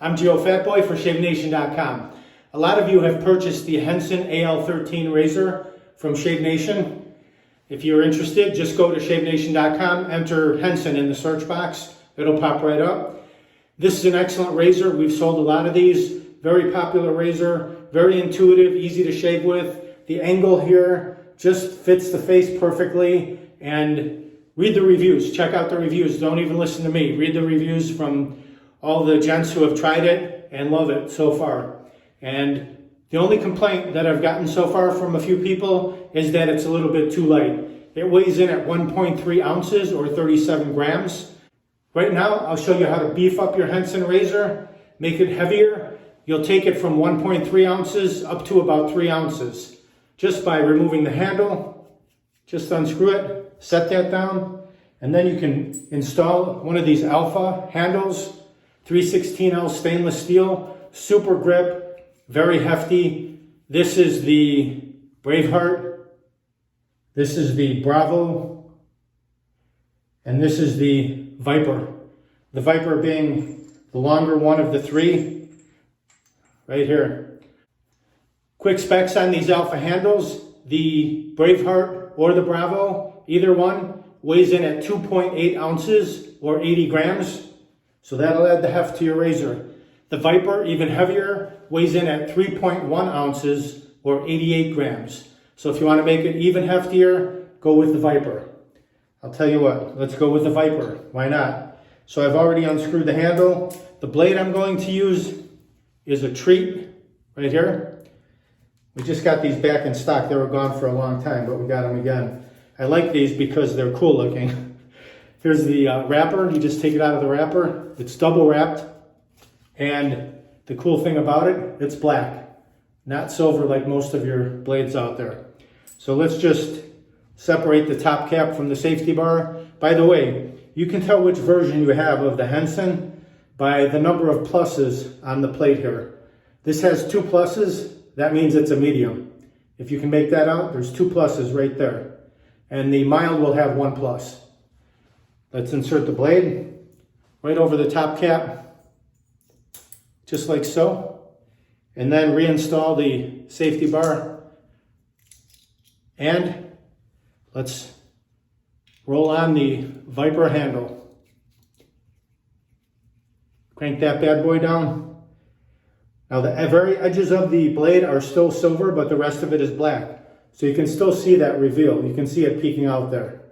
I'm Geofatboy for ShaveNation.com. A lot of you have purchased the Henson AL13 razor from Shave Nation. If you're interested, just go to ShaveNation.com, enter Henson in the search box. It'll pop right up. This is an excellent razor. We've sold a lot of these. Very popular razor, very intuitive, easy to shave with. The angle here just fits the face perfectly. And read the reviews. Check out the reviews. Don't even listen to me. Read the reviews from all the gents who have tried it and love it so far. And the only complaint that I've gotten so far from a few people is that it's a little bit too light. It weighs in at 1.3 ounces or 37 grams. Right now, I'll show you how to beef up your Henson razor, make it heavier. You'll take it from 1.3 ounces up to about 3 ounces just by removing the handle. Just unscrew it, set that down, and then you can install one of these alpha handles, 316L stainless steel, super grip, very hefty. This is the Braveheart, this is the Bravo, and this is the Viper. The Viper being the longer one of the three, right here. Quick specs on these alpha handles. The Braveheart or the Bravo, either one, weighs in at 2.8 ounces or 80 grams. So that'll add the heft to your razor. The Viper, even heavier, weighs in at 3.1 ounces or 88 grams. So if you want to make it even heftier, go with the Viper. I'll tell you what, let's go with the Viper. Why not? So I've already unscrewed the handle. The blade I'm going to use is a Treat right here. We just got these back in stock. They were gone for a long time, but we got them again. I like these because they're cool looking. Here's the wrapper. You just take it out of the wrapper. It's double wrapped. And the cool thing about it, it's black, not silver like most of your blades out there. So let's just separate the top cap from the safety bar. By the way, you can tell which version you have of the Henson by the number of pluses on the plate here. This has 2 pluses. That means it's a medium. If you can make that out, there's 2 pluses right there. And the mild will have 1 plus. Let's insert the blade right over the top cap, just like so. And then reinstall the safety bar. And let's roll on the Viper handle. Crank that bad boy down. Now the very edges of the blade are still silver, but the rest of it is black. So you can still see that reveal. You can see it peeking out there.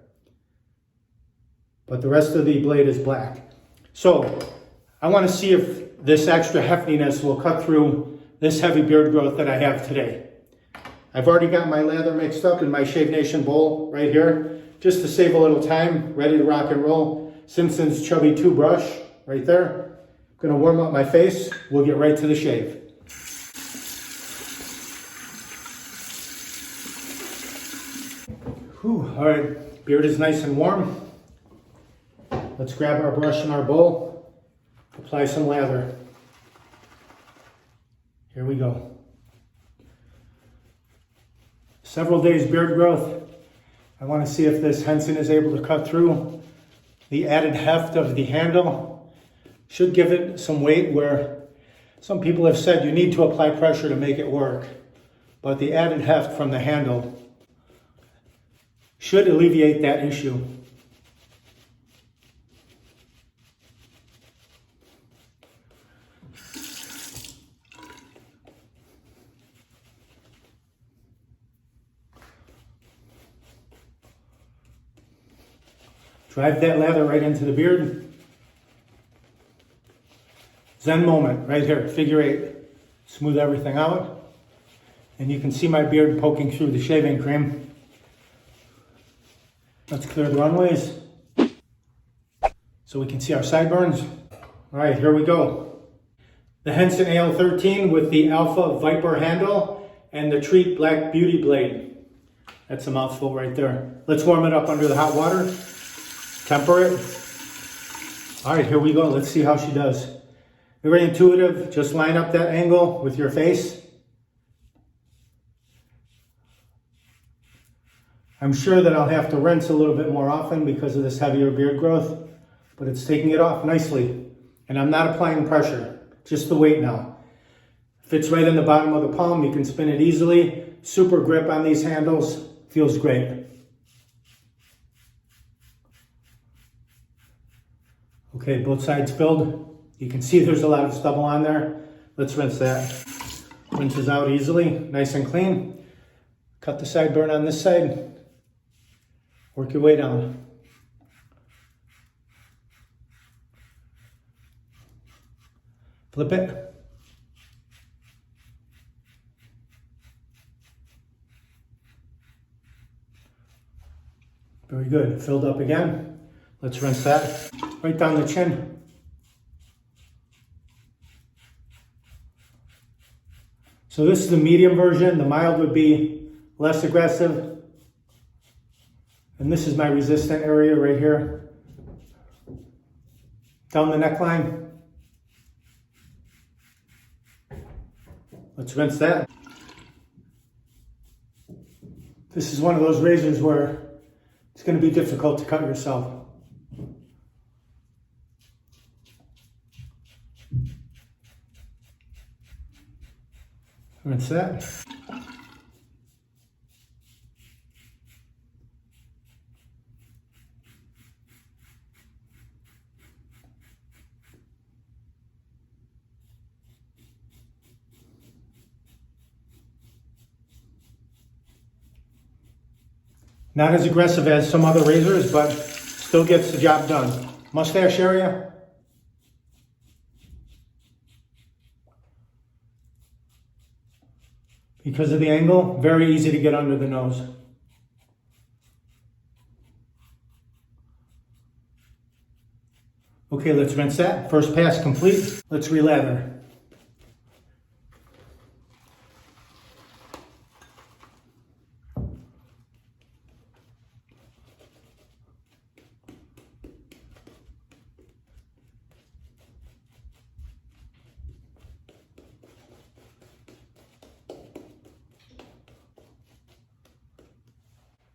But the rest of the blade is black. So I want to see if this extra heftiness will cut through this heavy beard growth that I have today. I've already got my lather mixed up in my Shave Nation bowl right here, just to save a little time, ready to rock and roll. Simpson's Chubby 2 brush right there. Gonna warm up my face. We'll get right to the shave. Whew, all right, beard is nice and warm. Let's grab our brush and our bowl, apply some lather. Here we go. Several days beard growth. I want to see if this Henson is able to cut through. The added heft of the handle should give it some weight, where some people have said you need to apply pressure to make it work. But the added heft from the handle should alleviate that issue. Drive that lather right into the beard. Zen moment right here, figure 8. Smooth everything out. And you can see my beard poking through the shaving cream. Let's clear the runways so we can see our sideburns. All right, here we go. The Henson AL13 with the Alpha Viper handle and the Treat Black Beauty blade. That's a mouthful right there. Let's warm it up under the hot water. Temper it. All right, here we go. Let's see how she does. Very intuitive. Just line up that angle with your face. I'm sure that I'll have to rinse a little bit more often because of this heavier beard growth, but it's taking it off nicely. And I'm not applying pressure. just the weight now. Fits right in the bottom of the palm. You can spin it easily. Super grip on these handles. Feels great. Okay, both sides filled. You can see there's a lot of stubble on there. Let's rinse that. Rinses out easily, nice and clean. Cut the sideburn on this side. Work your way down. Flip it. Very good. Filled up again. Let's rinse that. Right down the chin. So this is the medium version. The mild would be less aggressive. And this is my resistant area right here. Down the neckline. Let's rinse that. This is one of those razors where it's going to be difficult to cut yourself. Rinse that. Not as aggressive as some other razors, but still gets the job done. Mustache area. Because of the angle, very easy to get under the nose. Okay, let's rinse that. First pass complete. Let's relather.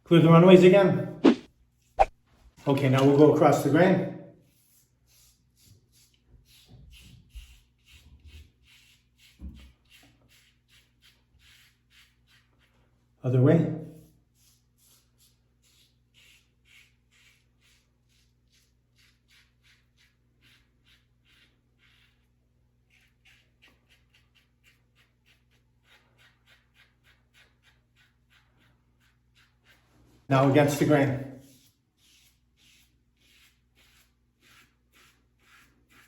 Clear the runways again. Okay, now we'll go across the grain. Other way. Now against the grain.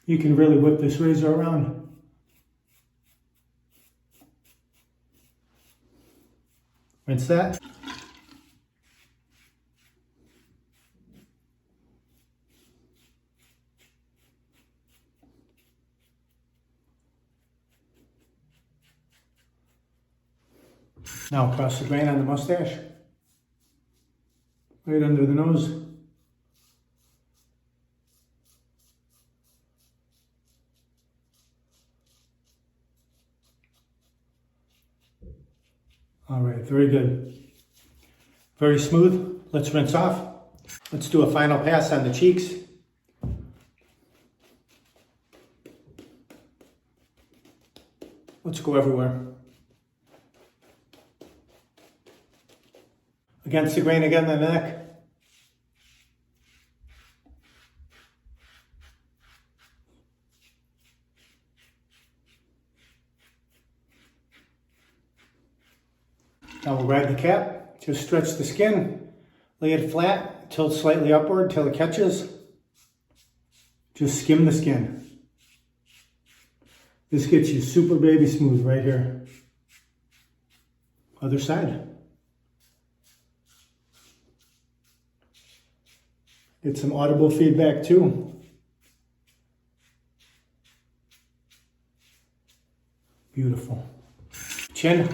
You can really whip this razor around. Rinse that. Now across the grain on the mustache. Right under the nose. All right, very good. Very smooth. Let's rinse off. Let's do a final pass on the cheeks. Let's go everywhere. Against the grain again, the neck. Now we'll grab the cap, just stretch the skin, lay it flat, tilt slightly upward till it catches. Just skim the skin. This gets you super baby smooth right here. Other side. Get some audible feedback too. Beautiful. Chin.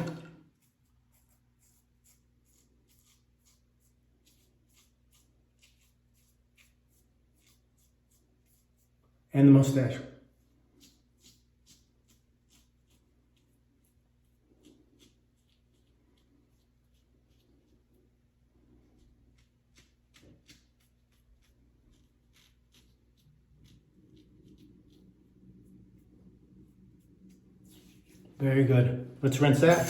And the mustache. Very good. Let's rinse that.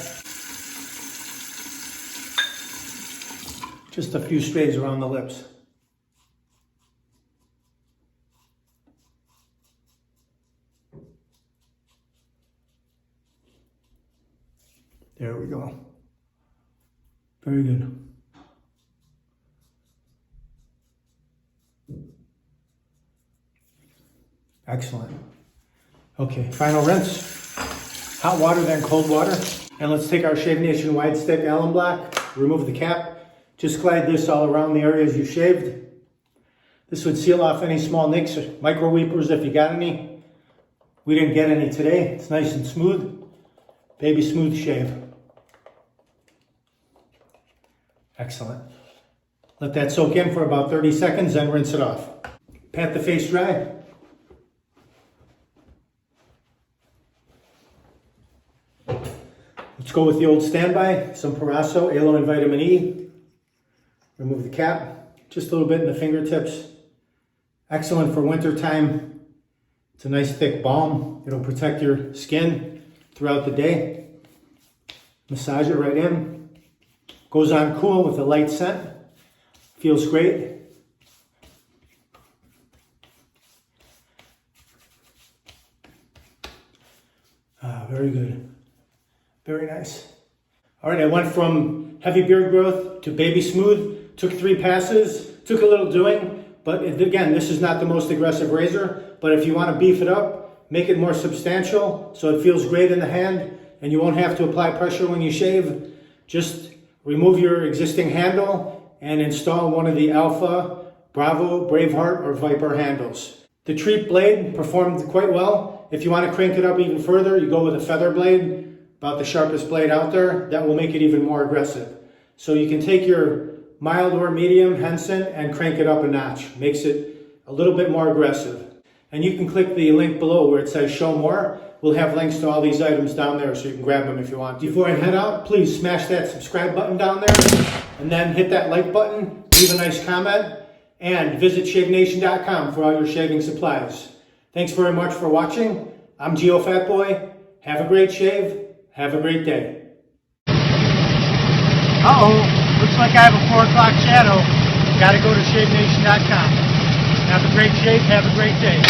Just a few strays around the lips. There we go. Very good. Excellent. Okay, final rinse. Hot water, then cold water. And let's take our Shave Nation wide stick alum block, remove the cap. Just glide this all around the areas you shaved. This would seal off any small nicks, micro weepers if you got any. We didn't get any today. It's nice and smooth. Baby smooth shave. Excellent. Let that soak in for about 30 seconds, then rinse it off. Pat the face dry. Let's go with the old standby, some Parasso, aloe and vitamin E. Remove the cap, just a little bit in the fingertips. Excellent for winter time. It's a nice thick balm. It'll protect your skin throughout the day. Massage it right in. Goes on cool with a light scent. Feels great. Very good. Very nice. All right, I went from heavy beard growth to baby smooth. Took 3 passes. Took a little doing, but again, this is not the most aggressive razor. But if you want to beef it up, make it more substantial so it feels great in the hand and you won't have to apply pressure when you shave. Just remove your existing handle and install one of the Alpha, Bravo, Braveheart, or Viper handles. The Treat blade performed quite well. If you want to crank it up even further, you go with a feather blade, about the sharpest blade out there. That will make it even more aggressive. So you can take your mild or medium Henson and crank it up a notch. Makes it a little bit more aggressive. And you can click the link below where it says show more. We'll have links to all these items down there so you can grab them if you want. Before I head out, please smash that subscribe button down there and then hit that like button, leave a nice comment, and visit shavenation.com for all your shaving supplies. Thanks very much for watching. I'm Geofatboy. Have a great shave. Have a great day. Uh-oh, looks like I have a 4 o'clock shadow. Gotta go to shavenation.com. Have a great shave. Have a great day.